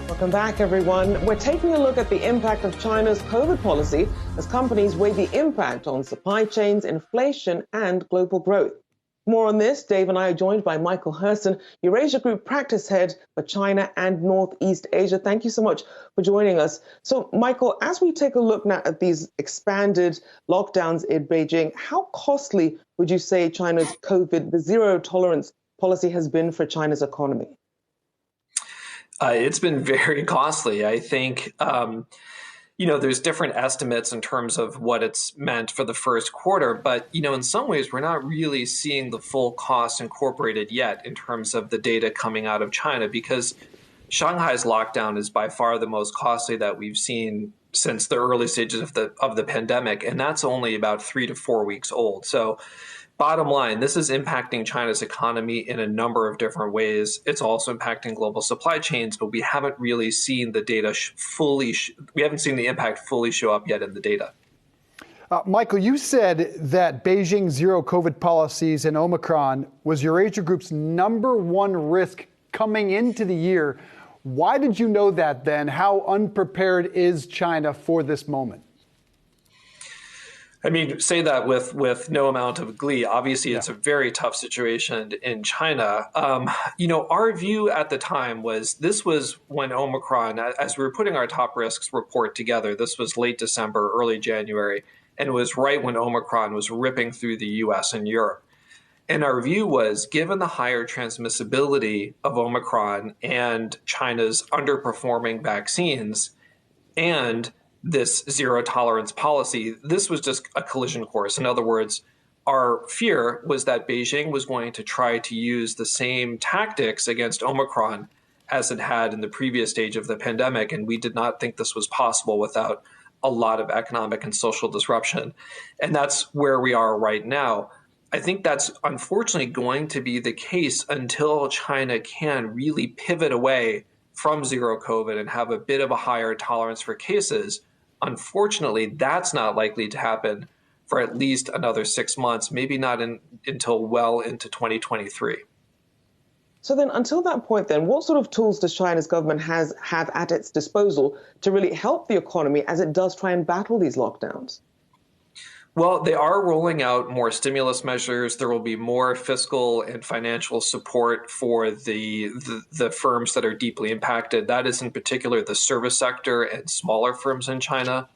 Welcome back, everyone. We're taking a look at the impact of China's COVID policy as companies weigh the impact on supply chains, inflation, and global growth. More on this, Dave and I are joined by Michael Hirson, Eurasia Group Practice Head for China and Northeast Asia. Thank you so much for joining us. So, Michael, as we take a look now at these expanded lockdowns in Beijing, how costly would you say China's COVID, the zero tolerance policy has been for China's economy? It's been very costly. I think, there's different estimates in terms of what it's meant for the first quarter. But, in some ways, we're not really seeing the full cost incorporated yet in terms of the data coming out of China, because Shanghai's lockdown is by far the most costly that we've seen since the early stages of the pandemic. And that's only about 3 to 4 weeks old. So bottom line, this is impacting China's economy in a number of different ways. It's also impacting global supply chains, but we haven't really seen the data we haven't seen the impact fully show up yet in the data. Michael, you said that Beijing's zero COVID policies and Omicron was Eurasia Group's #1 risk coming into the year. Why did you know that then? How unprepared is China for this moment? I mean, say that with no amount of glee. Obviously, it's a very tough situation in China. Our view at the time was this was when Omicron, as we were putting our top risks report together, this was late December, early January, and it was right when Omicron was ripping through the US and Europe. And our view was, given the higher transmissibility of Omicron and China's underperforming vaccines and this zero tolerance policy, this was just a collision course. In other words, our fear was that Beijing was going to try to use the same tactics against Omicron as it had in the previous stage of the pandemic. And we did not think this was possible without a lot of economic and social disruption. And that's where we are right now. I think that's unfortunately going to be the case until China can really pivot away from zero COVID and have a bit of a higher tolerance for cases. Unfortunately, that's not likely to happen for at least another 6 months, maybe not until well into 2023. So then until that point, then, what sort of tools does China's government have at its disposal to really help the economy as it does try and battle these lockdowns? Well, they are rolling out more stimulus measures. There will be more fiscal and financial support for the firms that are deeply impacted. That is in particular the service sector and smaller firms in China,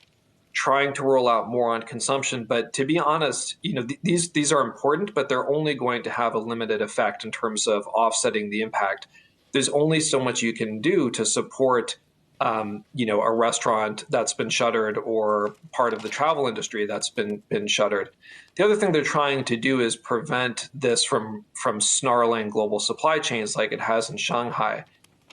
trying to roll out more on consumption. But to be honest, these are important, but they're only going to have a limited effect in terms of offsetting the impact. There's only so much you can do to support a restaurant that's been shuttered or part of the travel industry that's been shuttered. The other thing they're trying to do is prevent this from snarling global supply chains like it has in Shanghai.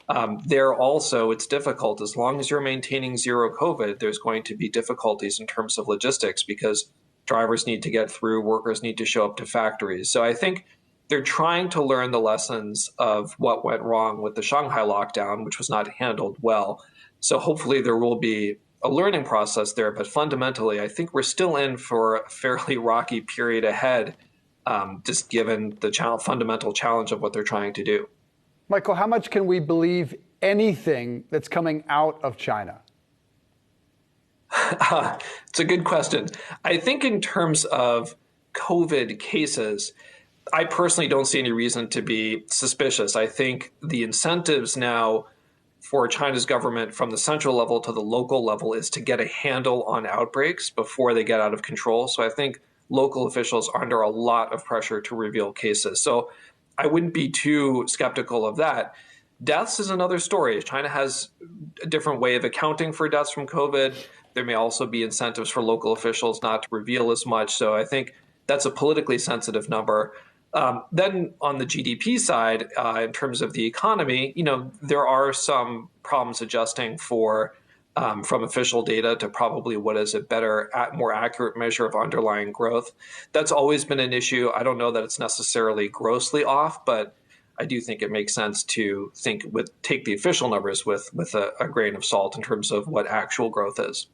It's difficult. As long as you're maintaining zero COVID, there's going to be difficulties in terms of logistics because drivers need to get through, workers need to show up to factories. So I think they're trying to learn the lessons of what went wrong with the Shanghai lockdown, which was not handled well. So hopefully there will be a learning process there. But fundamentally, I think we're still in for a fairly rocky period ahead, just given the fundamental challenge of what they're trying to do. Michael, how much can we believe anything that's coming out of China? It's a good question. I think in terms of COVID cases, I personally don't see any reason to be suspicious. I think the incentives now for China's government from the central level to the local level is to get a handle on outbreaks before they get out of control. So I think local officials are under a lot of pressure to reveal cases. So I wouldn't be too skeptical of that. Deaths is another story. China has a different way of accounting for deaths from COVID. There may also be incentives for local officials not to reveal as much. So I think that's a politically sensitive number. Then on the GDP side, in terms of the economy, there are some problems adjusting from official data to probably what is a better, more accurate measure of underlying growth. That's always been an issue. I don't know that it's necessarily grossly off, but I do think it makes sense to take the official numbers with a grain of salt in terms of what actual growth is.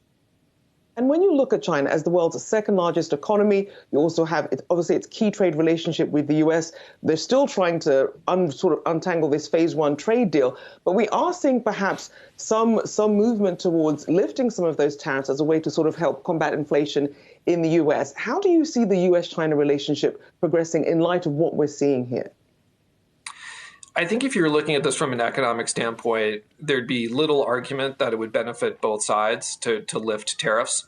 And when you look at China as the world's second largest economy, you also have obviously its key trade relationship with the US. They're still trying to sort of untangle this phase one trade deal, but we are seeing perhaps some movement towards lifting some of those tariffs as a way to sort of help combat inflation in the US. How do you see the US-China relationship progressing in light of what we're seeing here? I think if you're looking at this from an economic standpoint, there'd be little argument that it would benefit both sides to lift tariffs.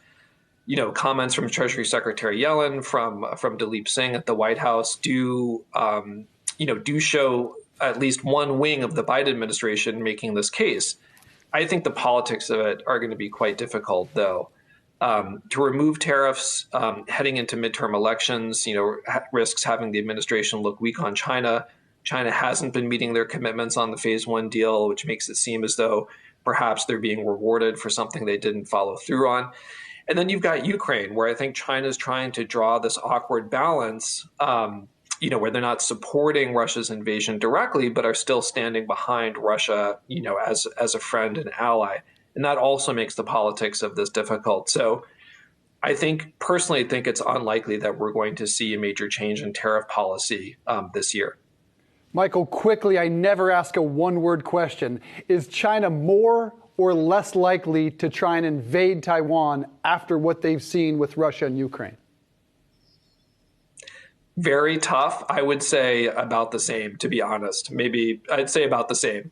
Comments from Treasury Secretary Yellen, from Dilip Singh at the White House do show at least one wing of the Biden administration making this case. I think the politics of it are going to be quite difficult, though. To remove tariffs heading into midterm elections, risks having the administration look weak on China. China hasn't been meeting their commitments on the phase one deal, which makes it seem as though perhaps they're being rewarded for something they didn't follow through on. And then you've got Ukraine, where I think China's trying to draw this awkward balance, where they're not supporting Russia's invasion directly, but are still standing behind Russia, as a friend and ally. And that also makes the politics of this difficult. So I personally think it's unlikely that we're going to see a major change in tariff policy this year. Michael, quickly, I never ask a one-word question. Is China more or less likely to try and invade Taiwan after what they've seen with Russia and Ukraine? Very tough. I would say about the same, to be honest. Maybe I'd say about the same,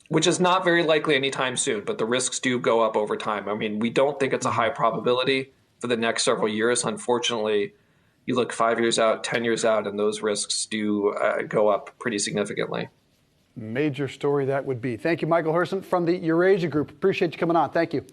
which is not very likely anytime soon, but the risks do go up over time. I mean, we don't think it's a high probability for the next several years. Unfortunately, you look 5 years out, 10 years out, and those risks do go up pretty significantly. Major story that would be. Thank you, Michael Hirson from the Eurasia Group. Appreciate you coming on. Thank you.